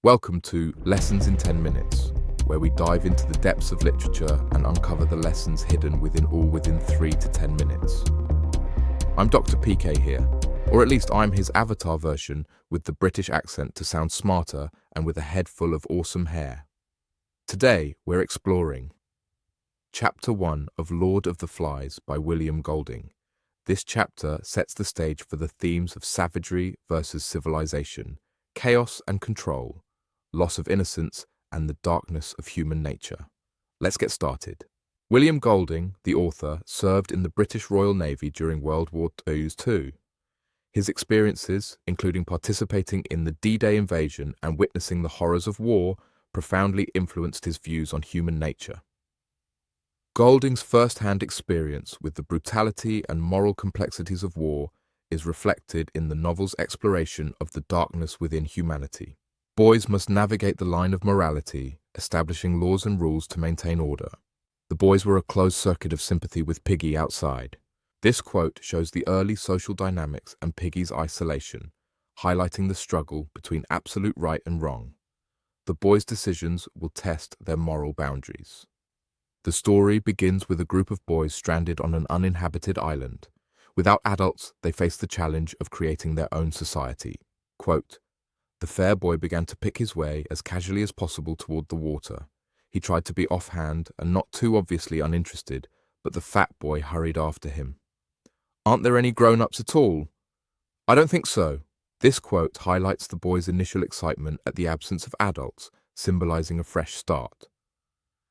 Welcome to Lessons in 10 Minutes, where we dive into the depths of literature and uncover the lessons hidden within 3 to 10 minutes. I'm Dr. PK here, or at least I'm his avatar version with the British accent to sound smarter and with a head full of awesome hair. Today, we're exploring Chapter 1 of Lord of the Flies by William Golding. This chapter sets the stage for the themes of savagery versus civilization, chaos and control, loss of innocence, and the darkness of human nature. Let's get started. William Golding, the author, served in the British Royal Navy during World War II. His experiences, including participating in the D-Day invasion and witnessing the horrors of war, profoundly influenced his views on human nature. Golding's first-hand experience with the brutality and moral complexities of war is reflected in the novel's exploration of the darkness within humanity. Boys must navigate the line of morality, establishing laws and rules to maintain order. The boys were a closed circuit of sympathy with Piggy outside. This quote shows the early social dynamics and Piggy's isolation, highlighting the struggle between absolute right and wrong. The boys' decisions will test their moral boundaries. The story begins with a group of boys stranded on an uninhabited island. Without adults, they face the challenge of creating their own society. Quote, "The fair boy began to pick his way as casually as possible toward the water. He tried to be offhand and not too obviously uninterested, but the fat boy hurried after him. 'Aren't there any grown-ups at all?' 'I don't think so.' This quote highlights the boy's initial excitement at the absence of adults, symbolizing a fresh start.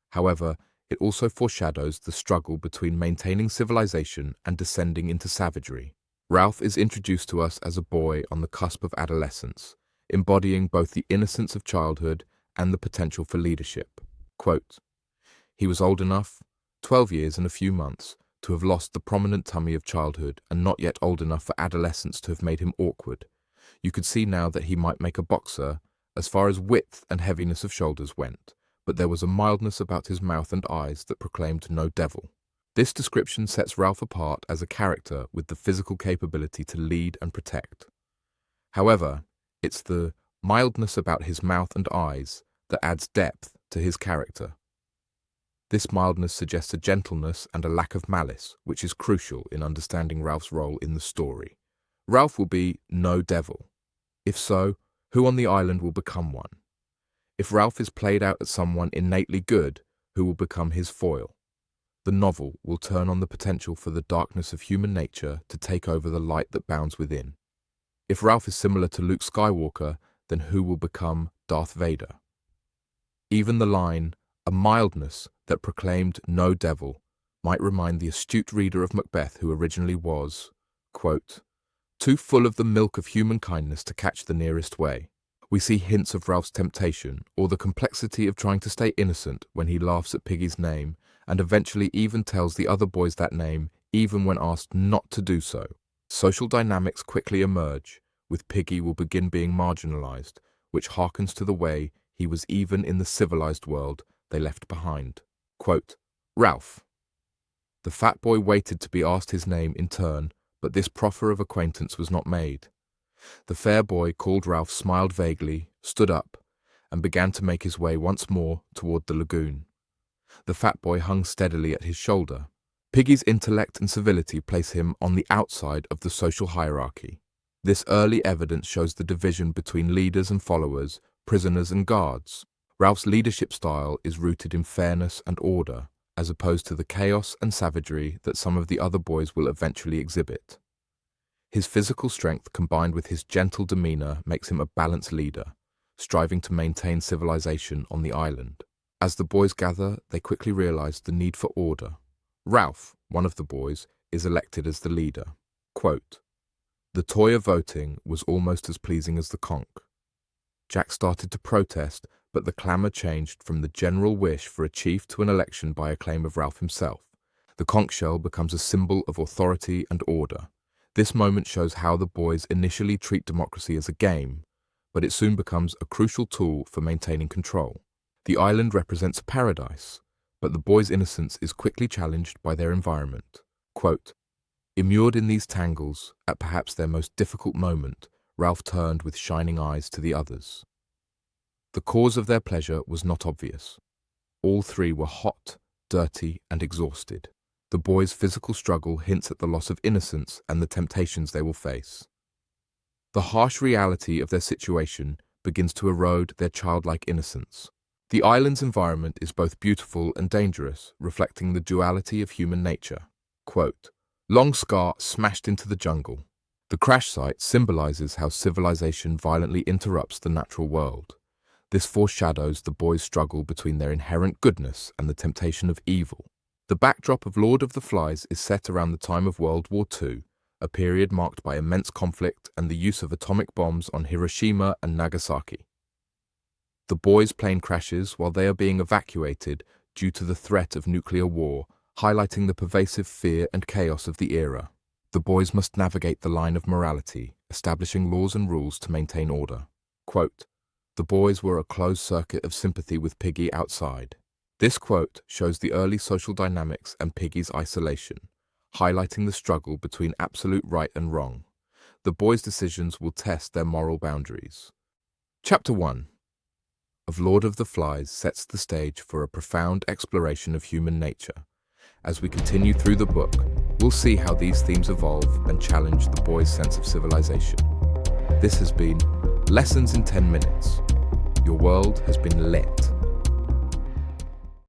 However, it also foreshadows the struggle between maintaining civilization and descending into savagery. Ralph is introduced to us as a boy on the cusp of adolescence, embodying both the innocence of childhood and the potential for leadership. Quote, "He was old enough, 12 years and a few months, to have lost the prominent tummy of childhood and not yet old enough for adolescence to have made him awkward. You could see now that he might make a boxer as far as width and heaviness of shoulders went, but there was a mildness about his mouth and eyes that proclaimed no devil." This description sets Ralph apart as a character with the physical capability to lead and protect. However, it's the mildness about his mouth and eyes that adds depth to his character. This mildness suggests a gentleness and a lack of malice, which is crucial in understanding Ralph's role in the story. Ralph will be no devil. If so, who on the island will become one? If Ralph is played out as someone innately good, who will become his foil? The novel will turn on the potential for the darkness of human nature to take over the light that bounds within. If Ralph is similar to Luke Skywalker, then who will become Darth Vader? Even the line, "a mildness that proclaimed no devil," might remind the astute reader of Macbeth who originally was, quote, "too full of the milk of human kindness to catch the nearest way." We see hints of Ralph's temptation or the complexity of trying to stay innocent when he laughs at Piggy's name and eventually even tells the other boys that name even when asked not to do so. Social dynamics quickly emerge, with Piggy will begin being marginalized, which harkens to the way he was even in the civilized world they left behind. Quote, "Ralph." The fat boy waited to be asked his name in turn, but this proffer of acquaintance was not made. The fair boy, called Ralph, smiled vaguely, stood up, and began to make his way once more toward the lagoon. The fat boy hung steadily at his shoulder. Piggy's intellect and civility place him on the outside of the social hierarchy. This early evidence shows the division between leaders and followers, prisoners and guards. Ralph's leadership style is rooted in fairness and order, as opposed to the chaos and savagery that some of the other boys will eventually exhibit. His physical strength combined with his gentle demeanor makes him a balanced leader, striving to maintain civilization on the island. As the boys gather, they quickly realize the need for order. Ralph, one of the boys, is elected as the leader. Quote, "The toy of voting was almost as pleasing as the conch. Jack started to protest, but the clamor changed from the general wish for a chief to an election by acclaim of Ralph himself. The conch shell becomes a symbol of authority and order. This moment shows how the boys initially treat democracy as a game, but it soon becomes a crucial tool for maintaining control. The island represents a paradise, but the boys' innocence is quickly challenged by their environment. Quote, "Immured in these tangles, at perhaps their most difficult moment, Ralph turned with shining eyes to the others." The cause of their pleasure was not obvious. All three were hot, dirty, and exhausted. The boys' physical struggle hints at the loss of innocence and the temptations they will face. The harsh reality of their situation begins to erode their childlike innocence. The island's environment is both beautiful and dangerous, reflecting the duality of human nature. Quote, "Long Scar smashed into the jungle." The crash site symbolizes how civilization violently interrupts the natural world. This foreshadows the boys' struggle between their inherent goodness and the temptation of evil. The backdrop of Lord of the Flies is set around the time of World War II, a period marked by immense conflict and the use of atomic bombs on Hiroshima and Nagasaki. The boys' plane crashes while they are being evacuated due to the threat of nuclear war, highlighting the pervasive fear and chaos of the era. The boys must navigate the line of morality, establishing laws and rules to maintain order. Quote, "The boys were a closed circuit of sympathy with Piggy outside." This quote shows the early social dynamics and Piggy's isolation, highlighting the struggle between absolute right and wrong. The boys' decisions will test their moral boundaries. Chapter 1 of Lord of the Flies sets the stage for a profound exploration of human nature. As we continue through the book, we'll see how these themes evolve and challenge the boys' sense of civilization. This has been Lessons in 10 Minutes. Your world has been lit.